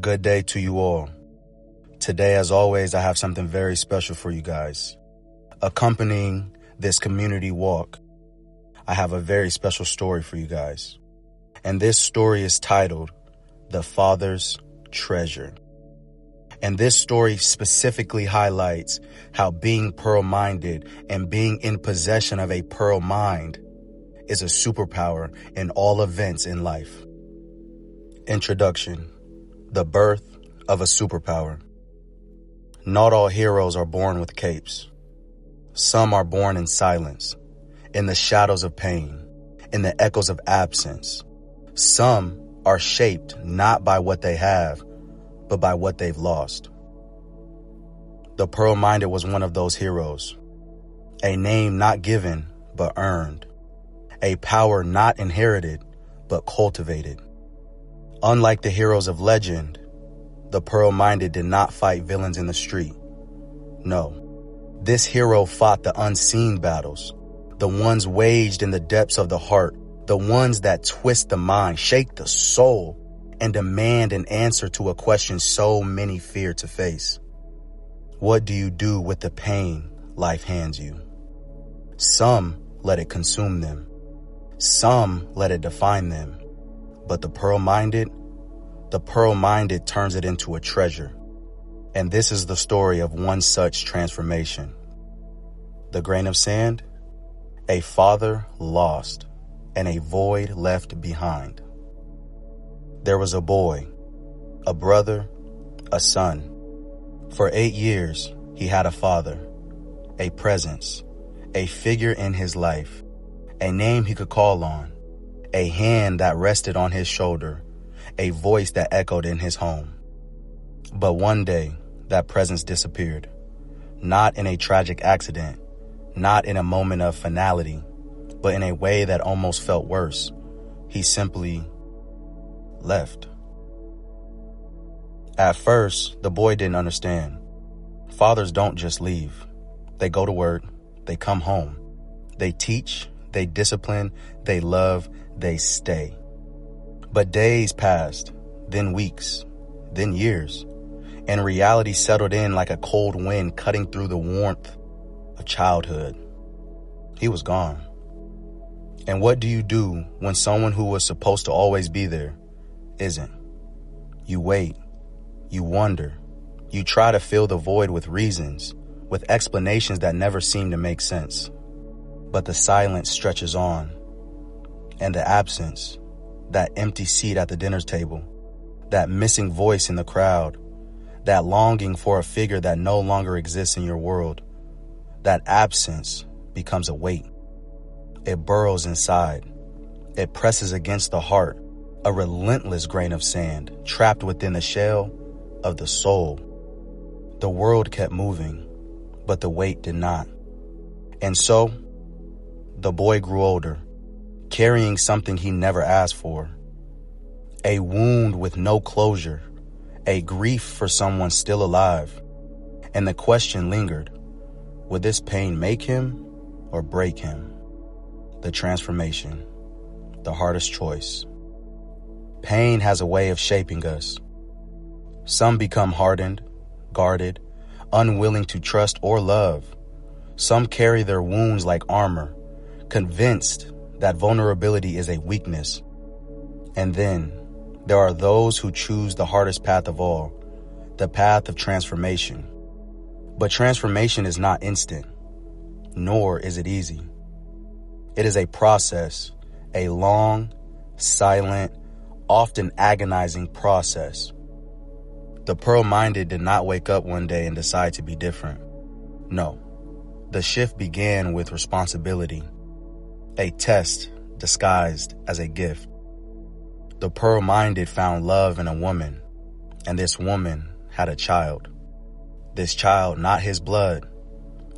Good day to you all. Today, as always, I have something very special for you guys. Accompanying this community walk, I have a very special story for you guys. And this story is titled, The Father's Treasure. And this story specifically highlights how being pearl-minded and being in possession of a pearl mind is a superpower in all events in life. Introduction. The birth of a superpower. Not all heroes are born with capes. Some are born in silence, in the shadows of pain, in the echoes of absence. Some are shaped not by what they have, but by what they've lost. The pearl-minded was one of those heroes. A name not given, but earned. A power not inherited, but cultivated. Unlike the heroes of legend, the pearl-minded did not fight villains in the street. No, this hero fought the unseen battles, the ones waged in the depths of the heart, the ones that twist the mind, shake the soul, and demand an answer to a question so many fear to face. What do you do with the pain life hands you? Some let it consume them. Some let it define them. But the pearl-minded turns it into a treasure. And this is the story of one such transformation. The grain of sand, a father lost, and a void left behind. There was a boy, a brother, a son. For 8 years, he had a father, a presence, a figure in his life, a name he could call on, a hand that rested on his shoulder, a voice that echoed in his home. But one day, that presence disappeared. Not in a tragic accident, not in a moment of finality, but in a way that almost felt worse. He simply left. At first, the boy didn't understand. Fathers don't just leave. They go to work, they come home. They teach, they discipline, they love, they stay. But days passed, then weeks, then years, and reality settled in like a cold wind cutting through the warmth of childhood. He was gone. And what do you do when someone who was supposed to always be there isn't? You wait, you wonder, you try to fill the void with reasons, with explanations that never seem to make sense. But the silence stretches on, and the absence, that empty seat at the dinner table, that missing voice in the crowd, that longing for a figure that no longer exists in your world, that absence becomes a weight. It burrows inside. It presses against the heart, a relentless grain of sand trapped within the shell of the soul. The world kept moving, but the weight did not. And so, the boy grew older, carrying something he never asked for. A wound with no closure, a grief for someone still alive. And the question lingered, would this pain make him or break him? The transformation, the hardest choice. Pain has a way of shaping us. Some become hardened, guarded, unwilling to trust or love. Some carry their wounds like armor, convinced that vulnerability is a weakness. And then there are those who choose the hardest path of all, the path of transformation. But transformation is not instant, nor is it easy. It is a process, a long, silent, often agonizing process. The pearl-minded did not wake up one day and decide to be different. No, the shift began with responsibility, a test disguised as a gift. The pearl-minded found love in a woman, and this woman had a child. This child, not his blood,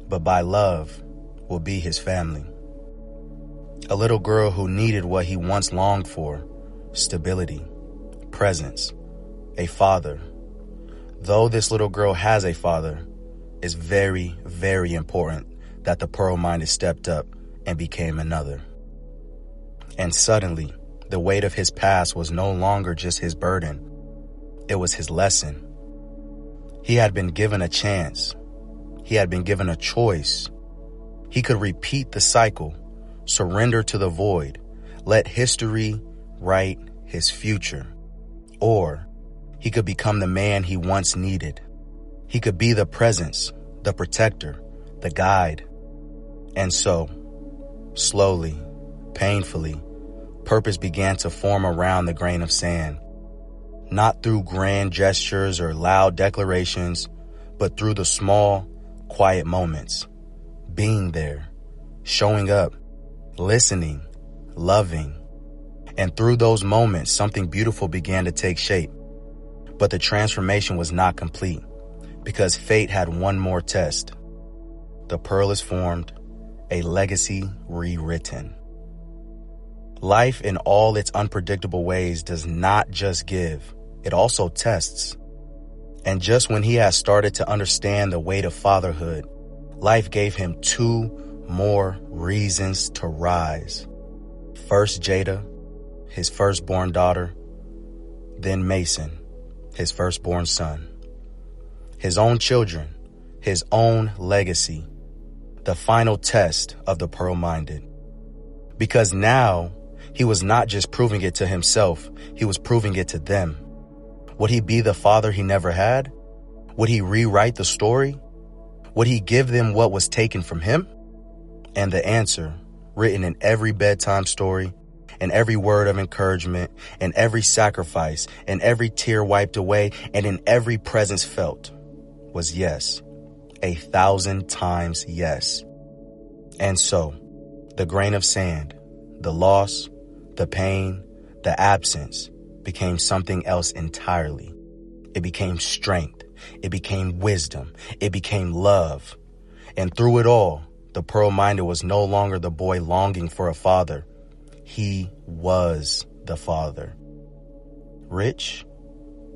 but by love, will be his family. A little girl who needed what he once longed for, stability, presence, a father. Though this little girl has a father, it's very, very important that the pearl-minded stepped up and became another. And suddenly, the weight of his past was no longer just his burden. It was his lesson. He had been given a chance. He had been given a choice. He could repeat the cycle, surrender to the void, let history write his future. Or he could become the man he once needed. He could be the presence, the protector, the guide. And so, slowly, painfully, purpose began to form around the grain of sand. Not through grand gestures or loud declarations, but through the small, quiet moments. Being there, showing up, listening, loving. And through those moments, something beautiful began to take shape. But the transformation was not complete because fate had one more test. The pearl is formed, a legacy rewritten. Life in all its unpredictable ways does not just give, it also tests. And just when he has started to understand the weight of fatherhood, life gave him 2 more reasons to rise. First Jada, his firstborn daughter, then Mason, his firstborn son. His own children, his own legacy, the final test of the pearl-minded. Because now, he was not just proving it to himself, he was proving it to them. Would he be the father he never had? Would he rewrite the story? Would he give them what was taken from him? And the answer, written in every bedtime story, in every word of encouragement, in every sacrifice, in every tear wiped away, and in every presence felt, was yes. 1,000 times yes. And so, the grain of sand, the loss, the pain, the absence, became something else entirely. It became strength. It became wisdom. It became love. And through it all, the pearl-minded was no longer the boy longing for a father. He was the father. Rich,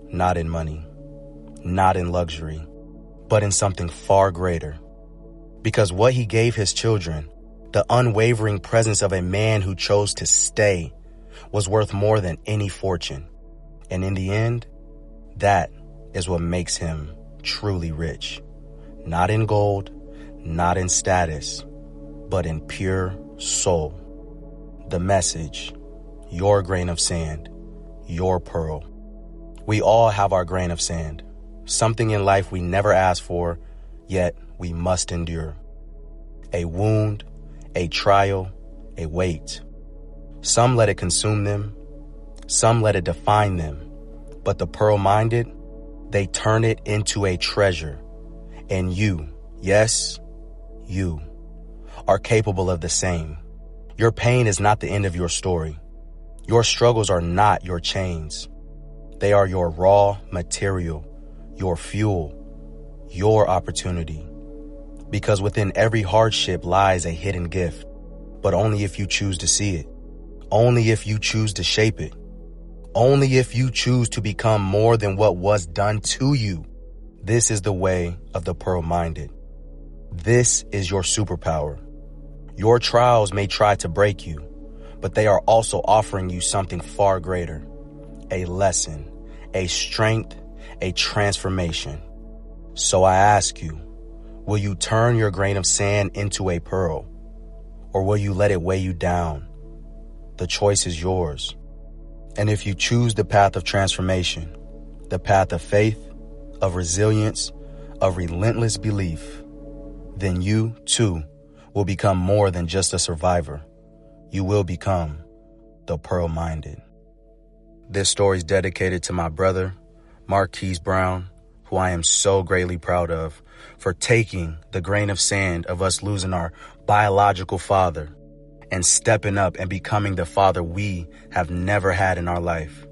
not in money, not in luxury, but in something far greater. Because what he gave his children, the unwavering presence of a man who chose to stay, was worth more than any fortune. And in the end, that is what makes him truly rich. Not in gold, not in status, but in pure soul. The message, your grain of sand, your pearl. We all have our grain of sand, something in life we never asked for, yet we must endure. A wound, a trial, a weight. Some let it consume them, some let it define them, but the pearl-minded, they turn it into a treasure. And you, yes, you, are capable of the same. Your pain is not the end of your story. Your struggles are not your chains. They are your raw material, your fuel, your opportunity. Because within every hardship lies a hidden gift, but only if you choose to see it. Only if you choose to shape it. Only if you choose to become more than what was done to you. This is the way of the pearl-minded. This is your superpower. Your trials may try to break you, but they are also offering you something far greater. A lesson, a strength, a transformation. So I ask you, will you turn your grain of sand into a pearl? Or will you let it weigh you down? The choice is yours. And if you choose the path of transformation, the path of faith, of resilience, of relentless belief, then you, too, will become more than just a survivor. You will become the pearl-minded. This story is dedicated to my brother, Marquise Brown, who I am so greatly proud of for taking the grain of sand of us losing our biological father and stepping up and becoming the father we have never had in our life.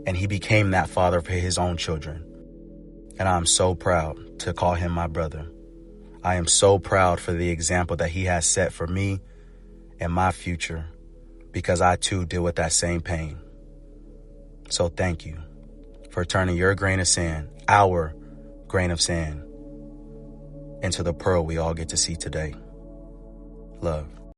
And he became that father for his own children. And I'm so proud to call him my brother. I am so proud for the example that he has set for me and my future, because I too deal with that same pain. So thank you for turning your grain of sand, our grain of sand, into the pearl we all get to see today. Love.